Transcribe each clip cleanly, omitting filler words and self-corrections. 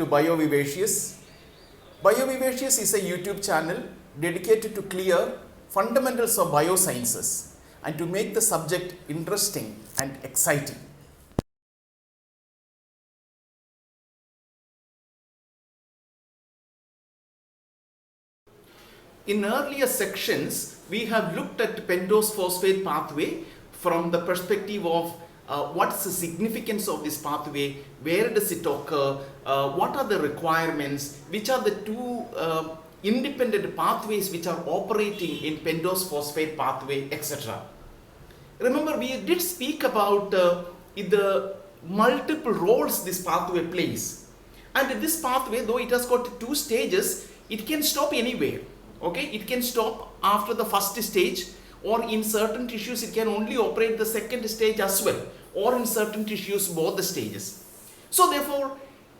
to BioVivacious. BioVivacious is a YouTube channel dedicated to clear fundamentals of biosciences and to make the subject interesting and exciting. In earlier sections, we have looked at pentose phosphate pathway from the perspective of what's the significance of this pathway, where does it occur, what are the requirements, which are the two independent pathways which are operating in pentose phosphate pathway, etc. Remember, we did speak about the multiple roles this pathway plays. And this pathway, though it has got two stages, it can stop anywhere. Okay, it can stop after the first stage, or in certain tissues it can only operate the second stage as well, or in certain tissues both the stages. So therefore,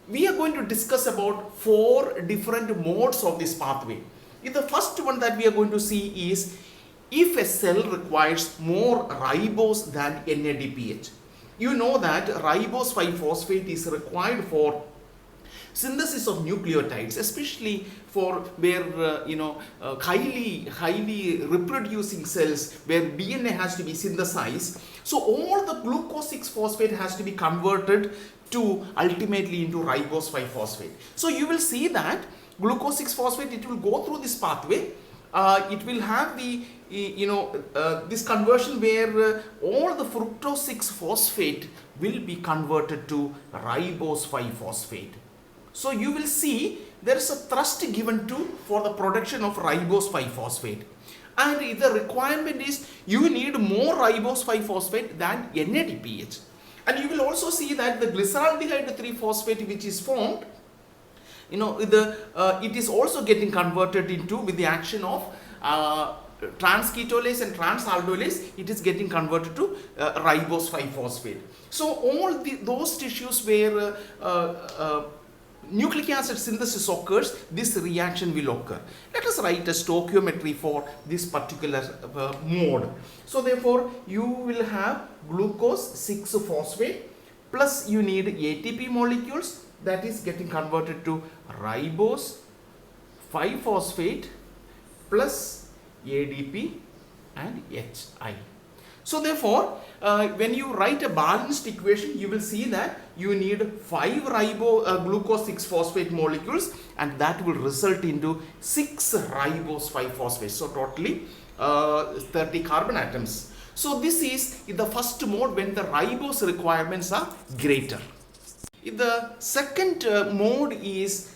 we are going to discuss about 4 different modes of this pathway. The first one that we are going to see is if a cell requires more ribose than NADPH. You know that ribose 5-phosphate is required for synthesis of nucleotides, especially for where highly reproducing cells where DNA has to be synthesized. So all the glucose 6-phosphate has to be converted to ultimately into ribose 5-phosphate. So you will see that glucose 6-phosphate, it will go through this pathway. It will have the this conversion where all the fructose 6-phosphate will be converted to ribose 5-phosphate. So you will see there is a thrust given to for the production of ribose 5-phosphate, and the requirement is you need more ribose 5-phosphate than NADPH. And you will also see that the glyceraldehyde 3-phosphate which is formed, it is also getting converted into, with the action of transketolase and transaldolase, it is getting converted to ribose 5-phosphate. So all those tissues where nucleic acid synthesis occurs, this reaction will occur. Let us write a stoichiometry for this particular mode. So therefore, you will have glucose 6-phosphate plus you need ATP molecules, that is getting converted to ribose 5-phosphate plus ADP and HI. So therefore, when you write a balanced equation, you will see that you need 5 glucose 6-phosphate molecules, and that will result into 6 ribose 5-phosphate. So totally 30 carbon atoms. So this is in the first mode when the ribose requirements are greater. The second mode is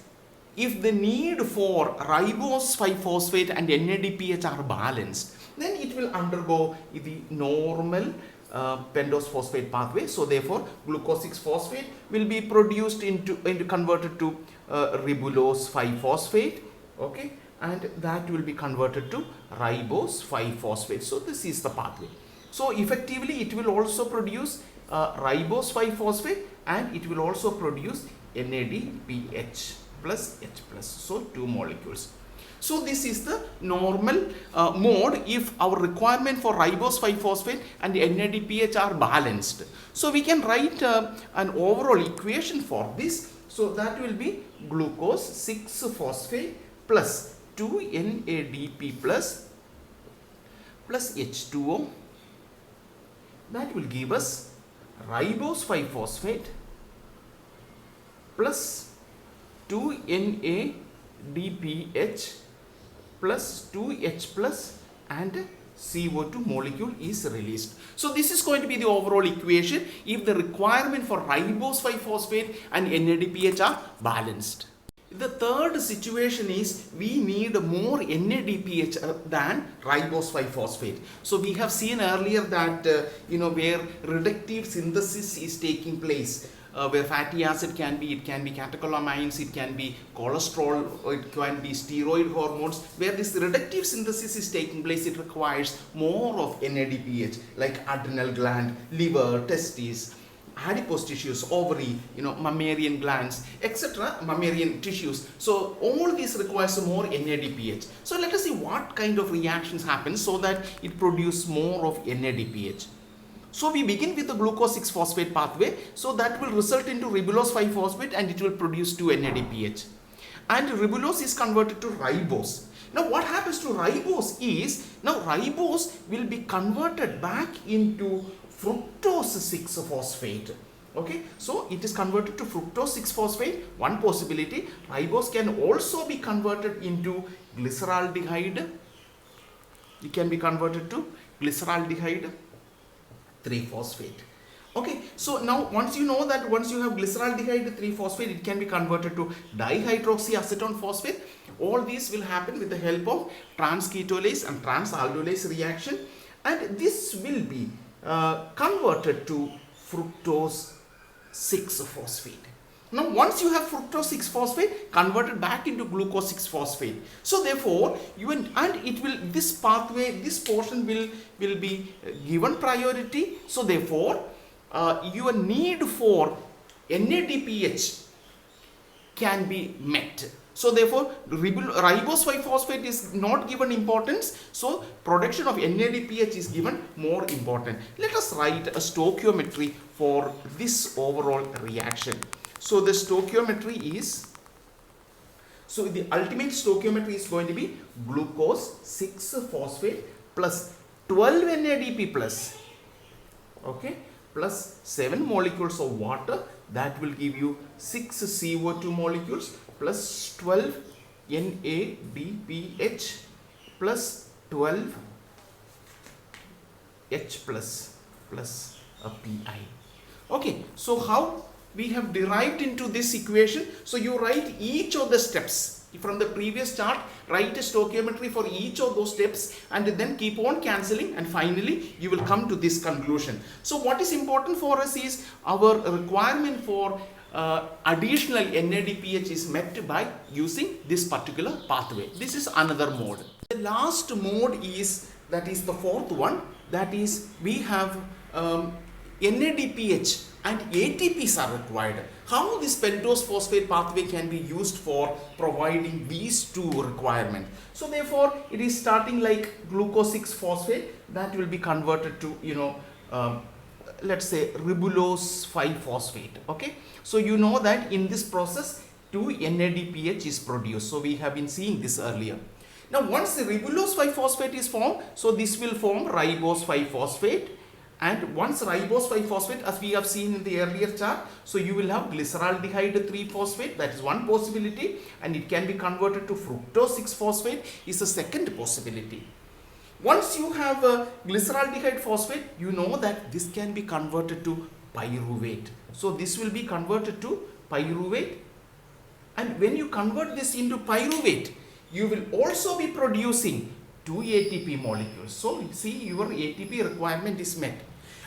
if the need for ribose 5-phosphate and NADPH are balanced, then it will undergo the normal pentose phosphate pathway. So therefore, glucose 6-phosphate will be produced into converted to ribulose 5-phosphate, okay, and that will be converted to ribose 5-phosphate. So this is the pathway. So effectively, it will also produce ribose 5-phosphate and it will also produce NADPH plus H plus. So 2 molecules. So this is the normal mode if our requirement for ribose 5-phosphate and NADPH are balanced. So we can write an overall equation for this. So that will be glucose 6-phosphate plus 2NADP plus H2O. That will give us ribose 5-phosphate plus 2NADPH plus 2H plus and CO2 molecule is released. So this is going to be the overall equation if the requirement for ribose 5-phosphate and NADPH are balanced. The third situation is we need more NADPH than ribose 5-phosphate. So we have seen earlier that where reductive synthesis is taking place, where fatty acid can be, it can be catecholamines, it can be cholesterol, it can be steroid hormones. Where this reductive synthesis is taking place, it requires more of NADPH, like adrenal gland, liver, testes, adipose tissues, ovary, mammalian glands, etc., mammalian tissues. So all these requires more NADPH. So let us see what kind of reactions happen so that it produces more of NADPH. So we begin with the glucose 6-phosphate pathway. So that will result into ribulose 5-phosphate and it will produce 2 NADPH. And ribulose is converted to ribose. Now what happens to ribose is, now ribose will be converted back into fructose 6-phosphate. Okay, so it is converted to fructose 6-phosphate, one possibility. Ribose can also be converted into glyceraldehyde. It can be converted to glyceraldehyde 3-phosphate. Okay, so now once you know that once you have glyceraldehyde 3-phosphate, it can be converted to dihydroxyacetone phosphate. All these will happen with the help of transketolase and transaldolase reaction, and this will be converted to fructose 6-phosphate. Now once you have fructose 6-phosphate converted back into glucose 6-phosphate, so therefore this pathway, this portion will be given priority. So therefore your need for NADPH can be met. So therefore ribose 5-phosphate is not given importance, so production of NADPH is given more important. Let us write a stoichiometry for this overall reaction. So the stoichiometry is, so the ultimate stoichiometry is going to be glucose 6-phosphate plus 12 NADP plus, okay, plus 7 molecules of water, that will give you 6 CO2 molecules plus 12 NADPH plus 12 H plus a PI. Okay, so how we have derived into this equation? So you write each of the steps from the previous chart, write a stoichiometry for each of those steps and then keep on cancelling, and finally you will come to this conclusion. So what is important for us is our requirement for additional NADPH is met by using this particular pathway. This is another mode. The last mode is, that is the fourth one, that is we have NADPH and ATPs are required. How this pentose phosphate pathway can be used for providing these two requirements? So therefore it is starting like glucose 6-phosphate, that will be converted to let's say ribulose 5-phosphate. Okay, so you know that in this process 2 NADPH is produced. So we have been seeing this earlier. Now once the ribulose 5-phosphate is formed, so this will form ribose 5-phosphate. And once ribose 5-phosphate, as we have seen in the earlier chart, so you will have glyceraldehyde 3-phosphate, that is one possibility, and it can be converted to fructose 6-phosphate is a second possibility. Once you have glyceraldehyde phosphate, you know that this can be converted to pyruvate. So this will be converted to pyruvate, and when you convert this into pyruvate, you will also be producing 2 ATP molecules. So you see your ATP requirement is met.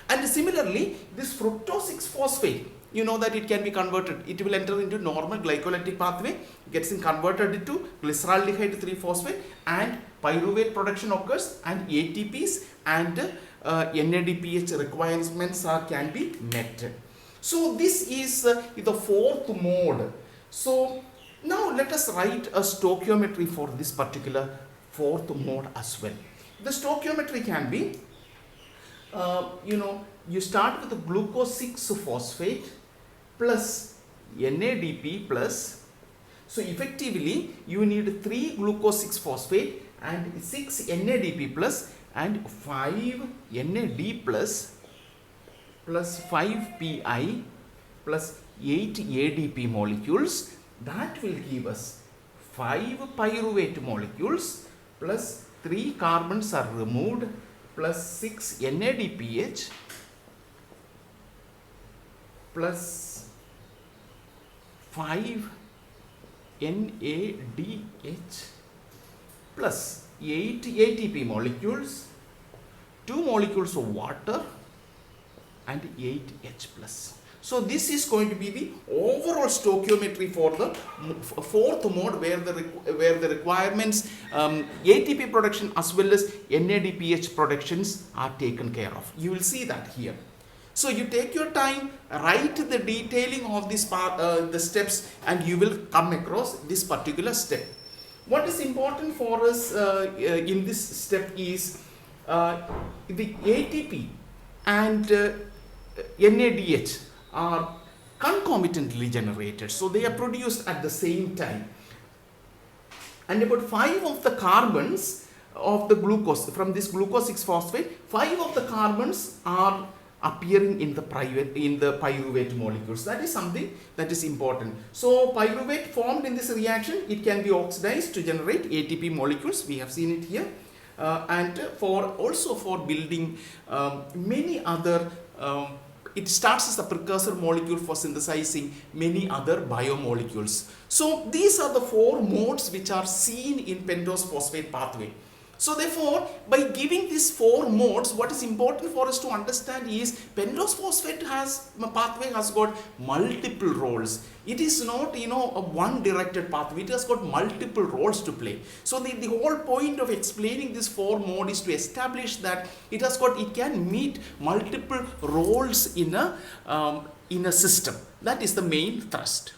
And similarly, this fructose 6-phosphate, you know that it can be converted. It will enter into normal glycolytic pathway, gets converted into glyceraldehyde 3-phosphate, and pyruvate production occurs, and ATPs and NADPH requirements can be met. So this is the fourth mode. So now let us write a stoichiometry for this particular fourth mode as well. The stoichiometry can be, you start with the glucose 6-phosphate plus NADP plus, so effectively you need 3 glucose 6-phosphate and 6 NADP plus and 5 NAD plus 5 PI plus 8 ADP molecules. That will give us 5 pyruvate molecules plus 3 carbons are removed plus 6 NADPH plus 5 NADH plus 8 ATP molecules, 2 molecules of water and 8 H plus. So this is going to be the overall stoichiometry for the fourth mode, where the requirements ATP production as well as NADPH productions are taken care of. You will see that here. So you take your time, write the detailing of this part, the steps, and you will come across this particular step. What is important for us in this step is the ATP and NADH are concomitantly generated, so they are produced at the same time. And about 5 of the carbons of the glucose, from this glucose 6 phosphate, 5 of the carbons are appearing in the pyruvate molecules. That is something that is important. So pyruvate formed in this reaction, it can be oxidized to generate ATP molecules. We have seen it here. And also for building many other it starts as a precursor molecule for synthesizing many other biomolecules. So these are the 4 modes which are seen in pentose phosphate pathway. So therefore, by giving these 4 modes, what is important for us to understand is pentose phosphate pathway has got multiple roles. It is not, a one directed pathway. It has got multiple roles to play. So the whole point of explaining this 4 mode is to establish that it can meet multiple roles in a system. That is the main thrust.